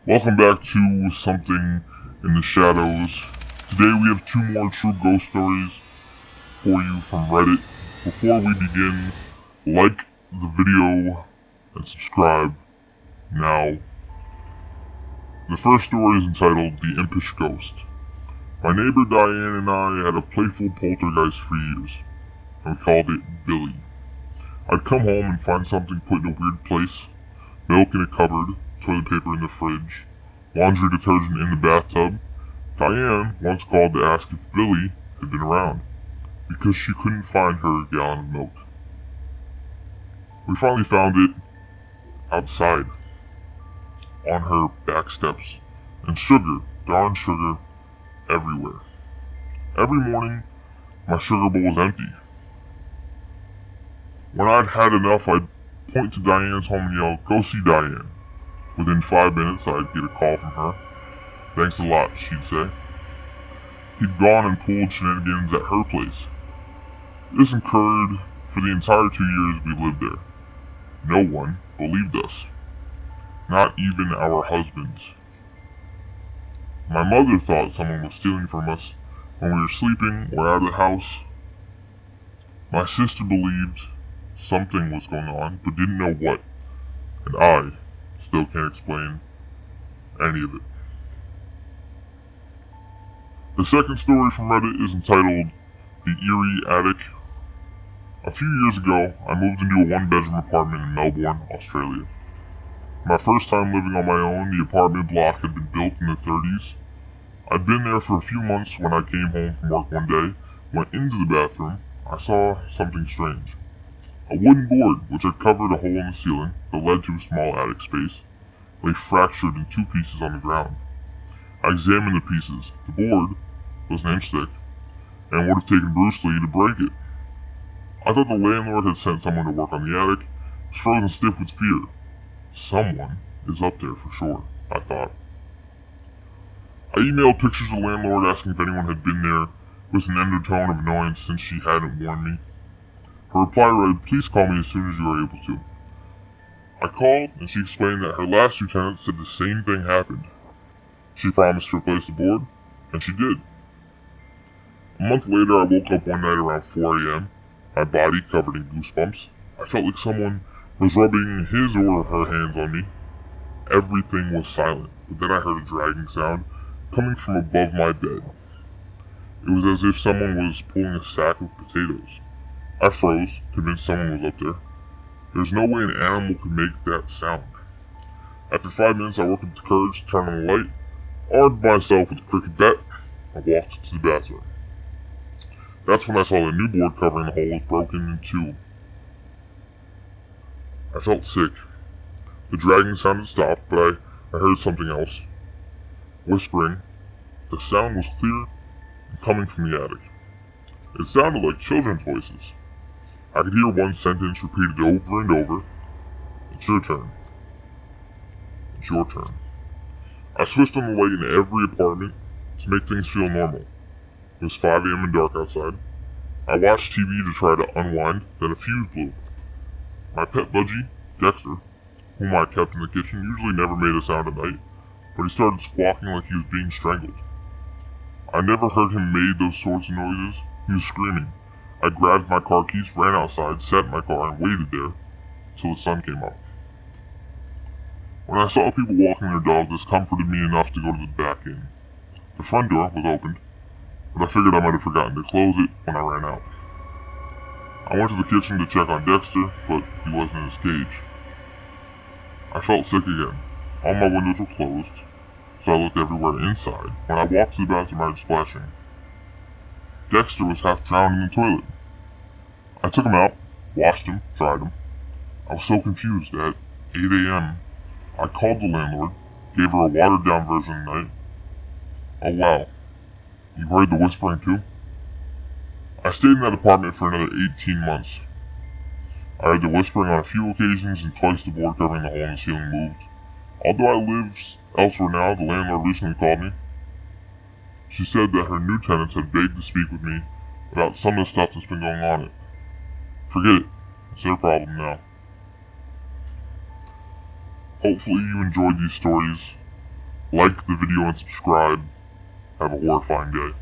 Welcome back to Something in the Shadows. Today we have two more true ghost stories for you from Reddit. Before we begin, like the video and subscribe now. The first story is entitled The Impish Ghost. My neighbor Diane and I had a playful poltergeist for years, and we called it Billy. I'd come home and find something put in a weird place, milk in a cupboard, toilet paper in the fridge, laundry detergent in the bathtub. Diane once called to ask if Billy had been around, because she couldn't find her gallon of milk. We finally found it outside, on her back steps, and sugar, darn sugar, everywhere. Every morning, my sugar bowl was empty. When I'd had enough, I'd point to Diane's home and yell, "Go see Diane." Within 5 minutes, I'd get a call from her. "Thanks a lot," she'd say. He'd gone and pulled shenanigans at her place. This occurred for the entire 2 years we lived there. No one believed us. Not even our husbands. My mother thought someone was stealing from us when we were sleeping or out of the house. My sister believed something was going on, but didn't know what. And I still can't explain any of it. The second story from Reddit is entitled The Eerie Attic. A few years ago, I moved into a one-bedroom apartment in Melbourne, Australia. My first time living on my own, the apartment block had been built in the 30s. I'd been there for a few months when I came home from work one day, went into the bathroom. I saw something strange. A wooden board, which had covered a hole in the ceiling that led to a small attic space, lay fractured in two pieces on the ground. I examined the pieces. The board was an inch thick, and would have taken Bruce Lee to break it. I thought the landlord had sent someone to work on the attic. I was frozen stiff with fear. Someone is up there for sure, I thought. I emailed pictures of the landlord asking if anyone had been there, with an undertone of annoyance since she hadn't warned me. Her reply read, "Please call me as soon as you are able to." I called, and she explained that her last two tenants said the same thing happened. She promised to replace the board, and she did. A month later, I woke up one night around 4 a.m., my body covered in goosebumps. I felt like someone was rubbing his or her hands on me. Everything was silent, but then I heard a dragging sound coming from above my bed. It was as if someone was pulling a sack of potatoes. I froze, convinced someone was up there. There's no way an animal could make that sound. After 5 minutes, I worked up the courage to turn on the light, armed myself with a cricket bat, and walked to the bathroom. That's when I saw the new board covering the hole was broken in two. I felt sick. The dragging sound had stopped, but I heard something else. Whispering. The sound was clear and coming from the attic. It sounded like children's voices. I could hear one sentence repeated over and over. "It's your turn. It's your turn." I switched on the light in every apartment to make things feel normal. It was 5 a.m. and dark outside. I watched TV to try to unwind, then a fuse blew. My pet budgie, Dexter, whom I kept in the kitchen, usually never made a sound at night, but he started squawking like he was being strangled. I never heard him make those sorts of noises. He was screaming. I grabbed my car keys, ran outside, sat in my car, and waited there until the sun came up. When I saw people walking their dog, this comforted me enough to go to the back in. The front door was opened, but I figured I might have forgotten to close it when I ran out. I went to the kitchen to check on Dexter, but he wasn't in his cage. I felt sick again. All my windows were closed, so I looked everywhere inside. When I walked to the bathroom, I heard splashing. Dexter was half drowned in the toilet. I took him out, washed him, dried him. I was so confused. At 8 a.m., I called the landlord, gave her a watered-down version of the night. "Oh wow, you heard the whispering too?" I stayed in that apartment for another 18 months. I heard the whispering on a few occasions, and twice the board covering the hole in the ceiling moved. Although I live elsewhere now, the landlord recently called me. She said that her new tenants had begged to speak with me about some of the stuff that's been going on. Forget it. It's their problem now. Hopefully you enjoyed these stories. Like the video and subscribe. Have a horrifying day.